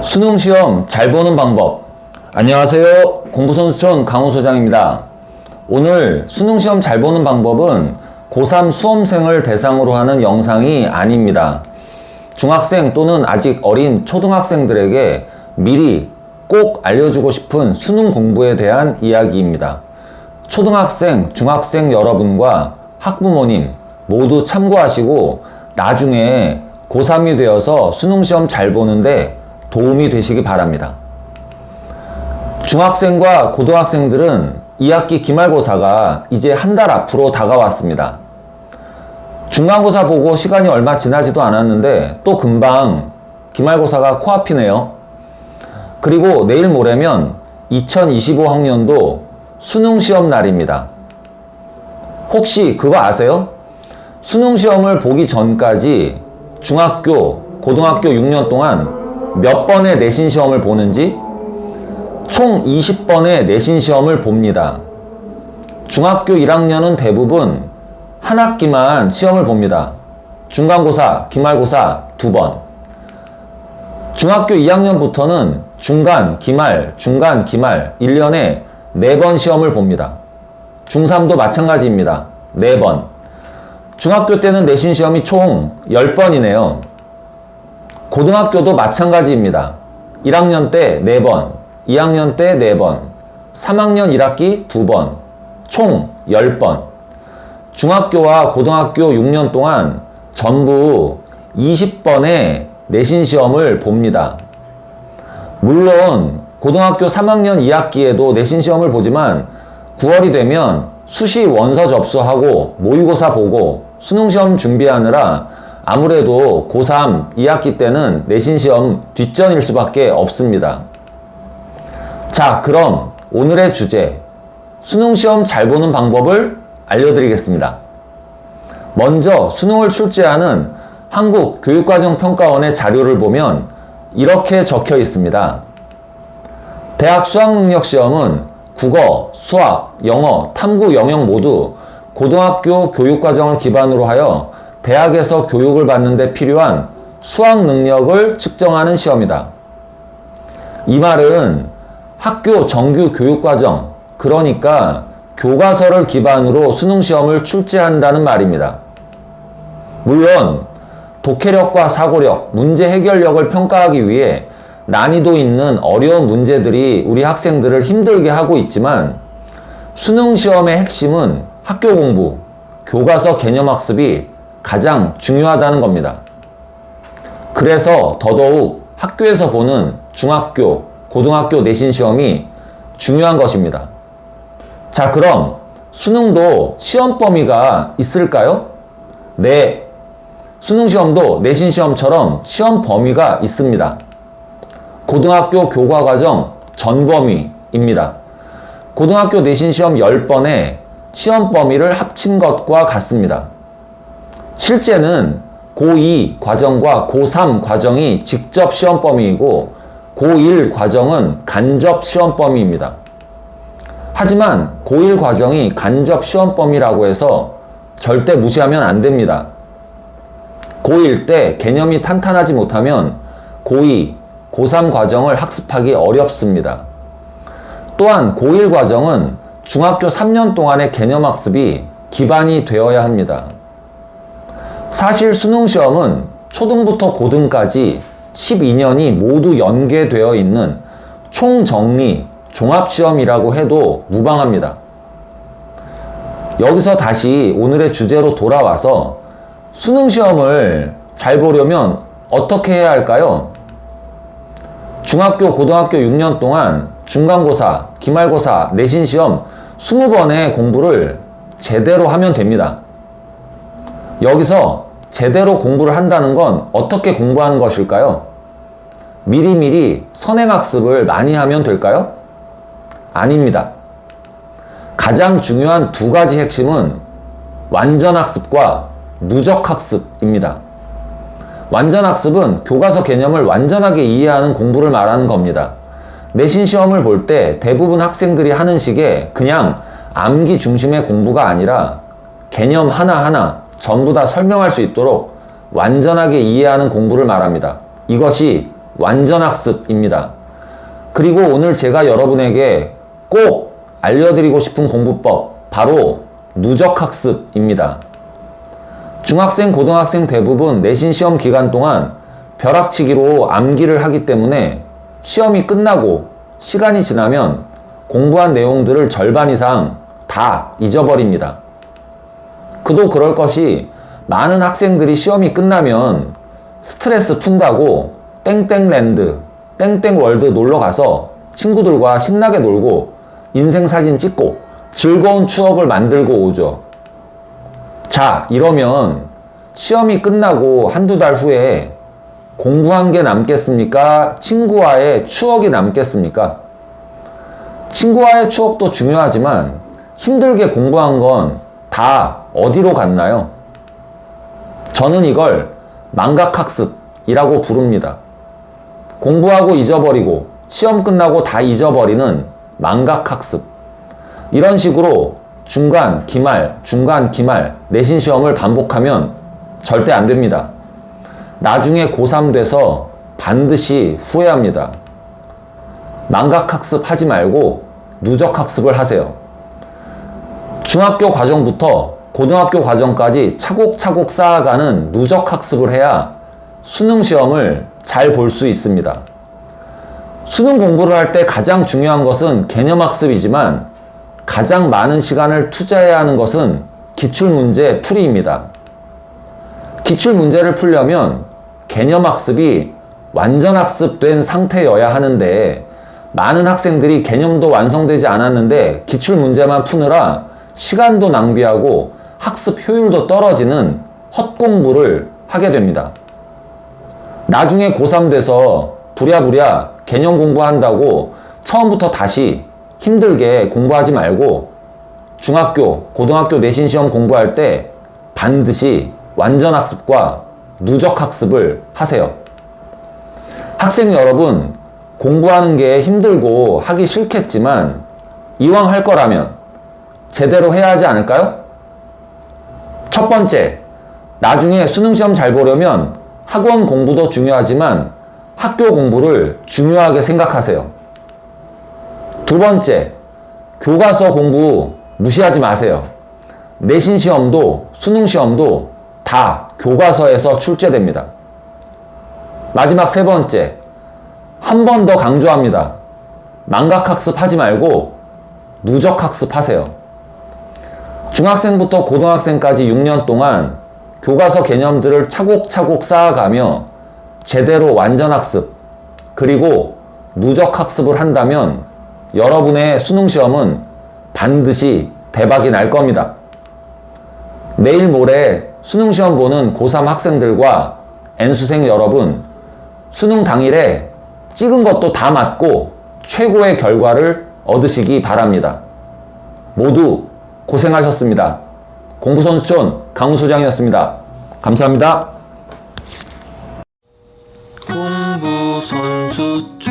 수능 시험 잘 보는 방법. 안녕하세요. 공부선수촌 강호 소장입니다. 오늘 수능 시험 잘 보는 방법은 고3 수험생을 대상으로 하는 영상이 아닙니다. 중학생 또는 아직 어린 초등학생들에게 미리 꼭 알려주고 싶은 수능 공부에 대한 이야기입니다. 초등학생, 중학생 여러분과 학부모님 모두 참고하시고 나중에 고3이 되어서 수능 시험 잘 보는데 도움이 되시기 바랍니다. 중학생과 고등학생들은 2학기 기말고사가 이제 한 달 앞으로 다가왔습니다. 중간고사 보고 시간이 얼마 지나지도 않았는데 또 금방 기말고사가 코앞이네요. 그리고 내일 모레면 2025학년도 수능시험 날입니다. 혹시 그거 아세요? 수능시험을 보기 전까지 중학교, 고등학교 6년 동안 몇 번의 내신 시험을 보는지 총 20번의 내신 시험을 봅니다. 중학교 1학년은 대부분 한 학기만 시험을 봅니다. 중간고사, 기말고사 2번. 중학교 2학년부터는 중간, 기말, 1년에 4번 시험을 봅니다. 중3도 마찬가지입니다. 4번. 중학교 때는 내신 시험이 총 10번이네요. 고등학교도 마찬가지입니다. 1학년 때 4번, 2학년 때 4번, 3학년 1학기 2번, 총 10번. 중학교와 고등학교 6년 동안 전부 20번의 내신 시험을 봅니다. 물론 고등학교 3학년 2학기에도 내신 시험을 보지만 9월이 되면 수시 원서 접수하고 모의고사 보고 수능시험 준비하느라 아무래도 고3 2학기 때는 내신 시험 뒷전일 수밖에 없습니다. 자, 그럼 오늘의 주제, 수능시험 잘 보는 방법을 알려드리겠습니다. 먼저 수능을 출제하는 한국교육과정평가원의 자료를 보면 이렇게 적혀 있습니다. 대학 수학능력시험은 국어, 수학, 영어, 탐구 영역 모두 고등학교 교육과정을 기반으로 하여 대학에서 교육을 받는 데 필요한 수학 능력을 측정하는 시험이다. 이 말은 학교 정규 교육과정, 그러니까 교과서를 기반으로 수능시험을 출제한다는 말입니다. 물론 독해력과 사고력, 문제 해결력을 평가하기 위해 난이도 있는 어려운 문제들이 우리 학생들을 힘들게 하고 있지만 수능시험의 핵심은 학교 공부, 교과서 개념학습이 가장 중요하다는 겁니다. 그래서 더더욱 학교에서 보는 중학교, 고등학교 내신 시험이 중요한 것입니다. 자, 그럼 수능도 시험 범위가 있을까요? 네. 수능 시험도 내신 시험처럼 시험 범위가 있습니다. 고등학교 교과과정 전범위입니다. 고등학교 내신 시험 10번에 시험 범위를 합친 것과 같습니다. 실제는 고2 과정과 고3 과정이 직접 시험 범위이고 고1 과정은 간접 시험 범위입니다. 하지만 고1 과정이 간접 시험 범위라고 해서 절대 무시하면 안 됩니다. 고1 때 개념이 탄탄하지 못하면 고2, 고3 과정을 학습하기 어렵습니다. 또한 고1 과정은 중학교 3년 동안의 개념학습이 기반이 되어야 합니다. 사실 수능시험은 초등부터 고등까지 12년이 모두 연계되어 있는 총정리 종합시험이라고 해도 무방합니다. 여기서 다시 오늘의 주제로 돌아와서 수능시험을 잘 보려면 어떻게 해야 할까요? 중학교, 고등학교 6년 동안 중간고사, 기말고사, 내신시험 20번의 공부를 제대로 하면 됩니다. 여기서 제대로 공부를 한다는 건 어떻게 공부하는 것일까요? 미리미리 선행학습을 많이 하면 될까요? 아닙니다. 가장 중요한 두 가지 핵심은 완전학습과 누적학습입니다. 완전학습은 교과서 개념을 완전하게 이해하는 공부를 말하는 겁니다. 내신 시험을 볼 때 대부분 학생들이 하는 식의 그냥 암기 중심의 공부가 아니라 개념 하나하나 전부 다 설명할 수 있도록 완전하게 이해하는 공부를 말합니다. 이것이 완전학습입니다. 그리고 오늘 제가 여러분에게 꼭 알려드리고 싶은 공부법, 바로 누적학습입니다. 중학생, 고등학생 대부분 내신 시험 기간 동안 벼락치기로 암기를 하기 때문에 시험이 끝나고 시간이 지나면 공부한 내용들을 절반 이상 다 잊어버립니다. 그도 그럴 것이 많은 학생들이 시험이 끝나면 스트레스 푼다고 땡땡랜드, 땡땡월드 놀러 가서 친구들과 신나게 놀고 인생 사진 찍고 즐거운 추억을 만들고 오죠. 자, 이러면 시험이 끝나고 한두 달 후에 공부한 게 남겠습니까? 친구와의 추억이 남겠습니까? 친구와의 추억도 중요하지만 힘들게 공부한 건 다 어디로 갔나요? 저는 이걸 망각학습이라고 부릅니다. 공부하고 잊어버리고 시험 끝나고 다 잊어버리는 망각학습. 이런 식으로 중간, 기말, 중간, 기말 내신 시험을 반복하면 절대 안 됩니다. 나중에 고3 돼서 반드시 후회합니다. 망각학습 하지 말고 누적학습을 하세요. 중학교 과정부터 고등학교 과정까지 차곡차곡 쌓아가는 누적학습을 해야 수능 시험을 잘 볼 수 있습니다. 수능 공부를 할 때 가장 중요한 것은 개념학습이지만 가장 많은 시간을 투자해야 하는 것은 기출문제 풀이입니다. 기출문제를 풀려면 개념학습이 완전학습된 상태여야 하는데 많은 학생들이 개념도 완성되지 않았는데 기출문제만 푸느라 시간도 낭비하고 학습 효율도 떨어지는 헛공부를 하게 됩니다. 나중에 고3 돼서 부랴부랴 개념 공부한다고 처음부터 다시 힘들게 공부하지 말고 중학교, 고등학교 내신 시험 공부할 때 반드시 완전학습과 누적학습을 하세요. 학생 여러분, 공부하는 게 힘들고 하기 싫겠지만 이왕 할 거라면 제대로 해야 하지 않을까요? 첫 번째, 나중에 수능 시험 잘 보려면 학원 공부도 중요하지만 학교 공부를 중요하게 생각하세요. 두 번째, 교과서 공부 무시하지 마세요. 내신 시험도 수능 시험도 다 교과서에서 출제됩니다. 마지막 세 번째, 한 번 더 강조합니다. 망각학습 하지 말고 누적학습 하세요. 중학생부터 고등학생까지 6년 동안 교과서 개념들을 차곡차곡 쌓아가며 제대로 완전학습 그리고 누적학습을 한다면 여러분의 수능시험은 반드시 대박이 날 겁니다. 내일 모레 수능시험 보는 고3 학생들과 N수생 여러분, 수능 당일에 찍은 것도 다 맞고 최고의 결과를 얻으시기 바랍니다. 모두 고생하셨습니다. 공부선수촌 강우소장이었습니다. 감사합니다. 공부선수촌